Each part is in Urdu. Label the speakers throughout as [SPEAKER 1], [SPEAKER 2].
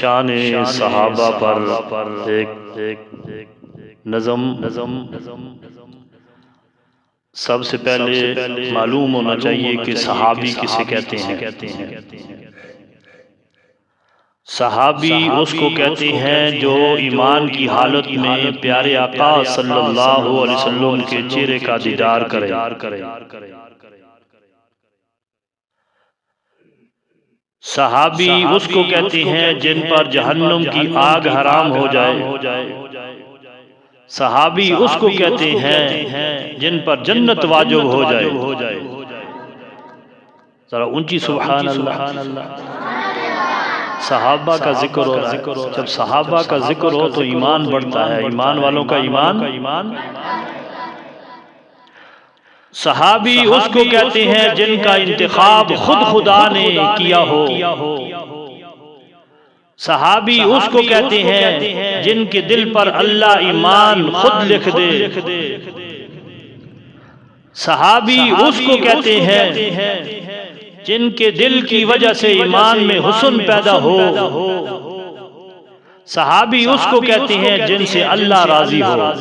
[SPEAKER 1] شان صحابہ پر ایک نظم سب سے پہلے معلوم ہونا چاہیے کہ صحابی کسے کہتے ہیں۔ صحابی اس کو کہتے ہیں جو ایمان کی حالت میں پیارے آقا صلی اللہ علیہ وسلم کے چہرے کا دیدار کرے۔ صحابی اس کو کہتے ہیں جن پر جہنم کی آگ حرام ہو جائے۔ صحابی اس کو کہتے ہیں جن پر جنت واجب ہو جائے۔ ذرا اونچی سبحان اللہ۔ صحابہ کا ذکر ہو رہا ہے، جب صحابہ کا ذکر ہو تو ایمان بڑھتا ہے، ایمان والوں کا ایمان۔ صحابی اس کو کہتے ہیں جن کا انتخاب خود خدا نے کیا ہو۔ صحابی اس کو کہتے ہیں جن کے دل پر اللہ ایمان خود لکھ دے۔ صحابی اس کو کہتے ہیں جن کے دل کی وجہ سے ایمان میں حسن پیدا ہو۔ صحابی اس کو کہتے ہیں جن سے اللہ راضی ہو۔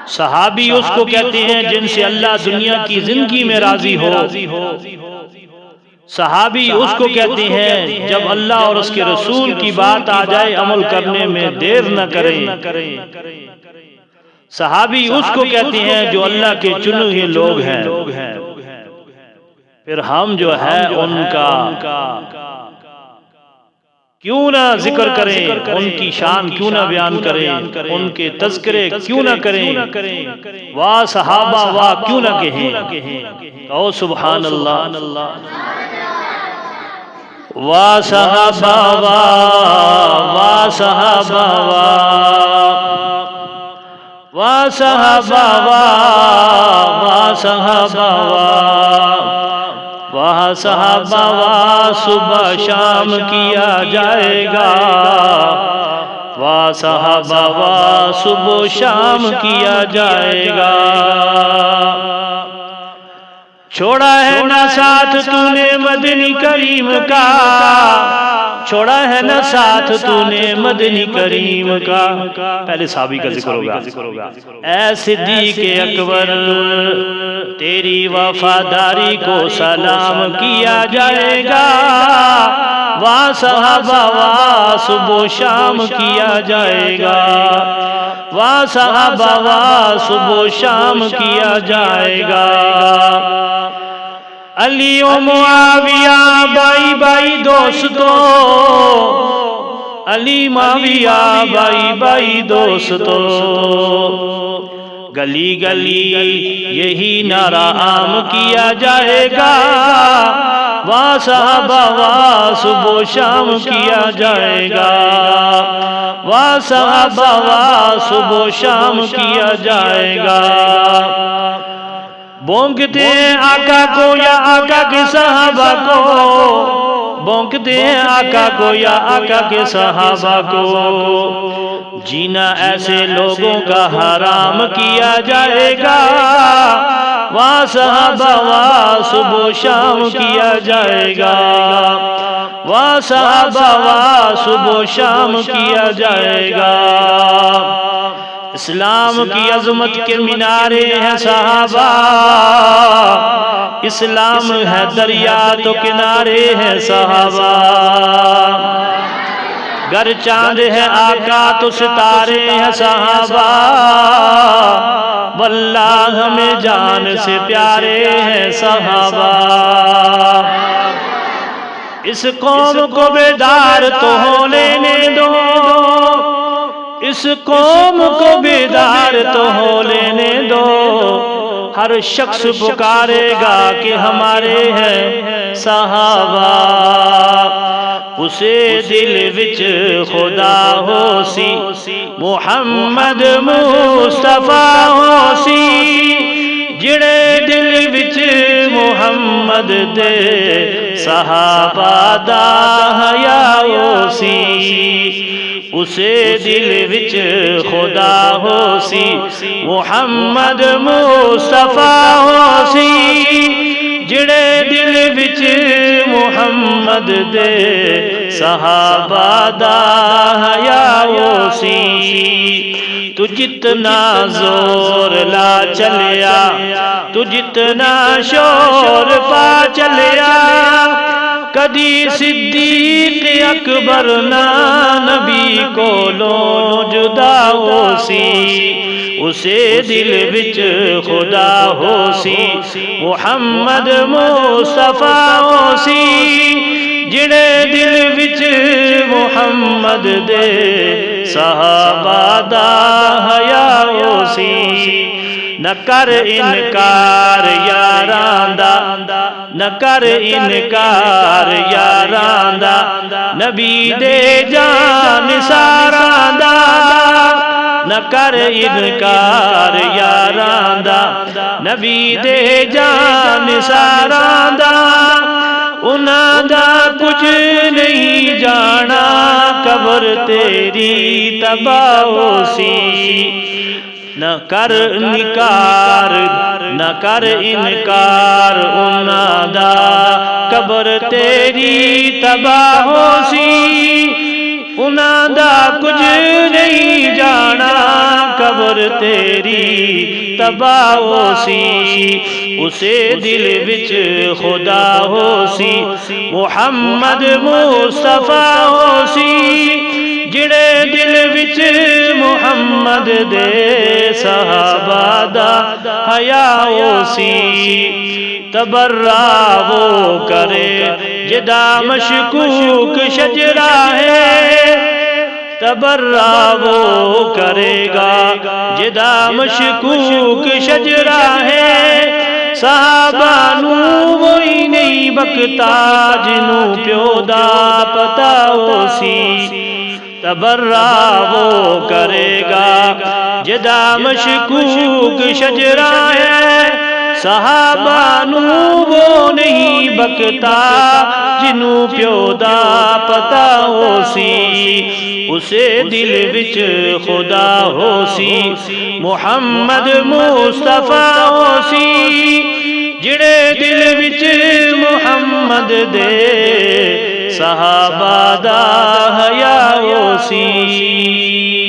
[SPEAKER 1] صحابی اس کو کہتے ہیں جن سے اللہ دنیا کی زندگی میں راضی ہو۔ صحابی اس کو کہتے ہیں جب اللہ اور اس کے رسول کی بات آ جائے عمل کرنے میں دیر نہ کریں۔ صحابی اس کو کہتے ہیں جو اللہ کے چنے ہوئے لوگ ہیں۔ پھر ہم جو ہے ان کا کیوں نہ ذکر کریں، ان کی شان کیوں نہ بیان کریں، ان کے تذکرے کیوں نہ کریں، واہ صحابہ واہ کیوں نہ کہیں۔ او سبحان اللہ۔ واہ صحابہ واہ صحابہ واہ صحابہ واہ صحابہ واہ صحابہ واہ صبح شام کیا جائے گا۔ واہ صحابہ واہ صبح شام کیا جائے گا۔ چھوڑا ہے نہ ساتھ تو نے مدنی کریم کا، چھوڑا ہے نہ ساتھ تو نے مدنی کریم کا۔ پہلے صحابی کا ذکر ہوگا۔ اے صدیق اکبر تیری وفاداری کو سلام کیا جائے گا۔ واہ صحابہ واہ صبح شام کیا جائے گا۔ واہ صحابہ واہ صبح شام کیا جائے گا۔ علی و معاویہ بائی بائی دوستو، علی معاویہ بائی بائی دوستو، گلی گلی یہی نعرہ عام کیا جائے گا۔ واہ صحابہ واہ صبح شام کیا جائے گا۔ واہ صحابہ واہ صبح شام کیا جائے گا۔ بونکتے ہیں آقا کو یا آقا کے صحابہ کو، بونکتے ہیں آقا کو یا آقا کے صحابہ کو، جینا ایسے لوگوں کا حرام کیا جائے گا۔ واہ صحابہ واہ صبح شام کیا جائے گا۔ واہ صحابہ واہ صبح شام کیا جائے گا۔ اسلام کی عظمت کے مینارے ہیں صحابہ، اسلام ہے دریا تو کنارے ہیں صحابہ، گر چاند ہے آقا تو ستارے ہیں صحابہ، واللہ ہمیں جان سے پیارے ہیں صحابہ۔ اس قوم کو بیدار تو ہو لینے دو، اس قوم کو بیدار تو ہو لینے دو، ہر شخص پکارے گا کہ ہمارے ہیں صحابہ، اسے دل وچ خدا ہو سی، محمد مصطفیٰ ہو سی، جڑے دل وچ محمد دے صحابہ دا حیا ہو سی، اسے دل وچ خدا ہو سی، محمد مصطفیٰ ہو سی، جڑے دل وچ محمد دے صحابہ دا حیا سی تو جتنا زور لا چلیا تو جتنا شور پا چلیا کدی صدیق اکبر نا نبی کو لو جدا ہو سی اسے دل وچ خدا ہو سی محمد مصطفیٰ ہو سی جڑے دل وچ محمد دے صحابہ دا حیا ہو سی نہ کر انکار یاراں دا نہ کر انکار یاراں دا نبی دے جان ساراں دا نہ کر انکار یاراں دا نبی دے جان ساراں دا انہاں دا کچھ نہیں جانا قبر تیری تباہ ہو سی نہ کر انکار نہ کر انکار انہاں دا قبر تیری تباہ ہو سی انہاں دا کچھ نہیں جانا قبر تیری تباہ ہو سی اسے دل وچ خدا ہو سی محمد مصطفیٰ ہو سی جڑے دل وچ محمد دے صحابہ دا حیا ہو سی تبرا وہ کرے جدا مشکوک شجرہ ہے تبرا وہ کرے گا جدا مشکوک شجرہ ہے صحابہ نو وہی نہیں بکتا جنوں پیو دا پتہ ہو سی تبرا وہ کرے گا جدا مشکوک شجرہ ہے صحابہ نو وہ نہیں بکتا جنوں پیو دا پتہ ہو سی اسے دل وچ خدا ہو سی محمد مصطفیٰ ہو سی جڑے دل وچ محمد دے صحابہ دا حیا ہو سی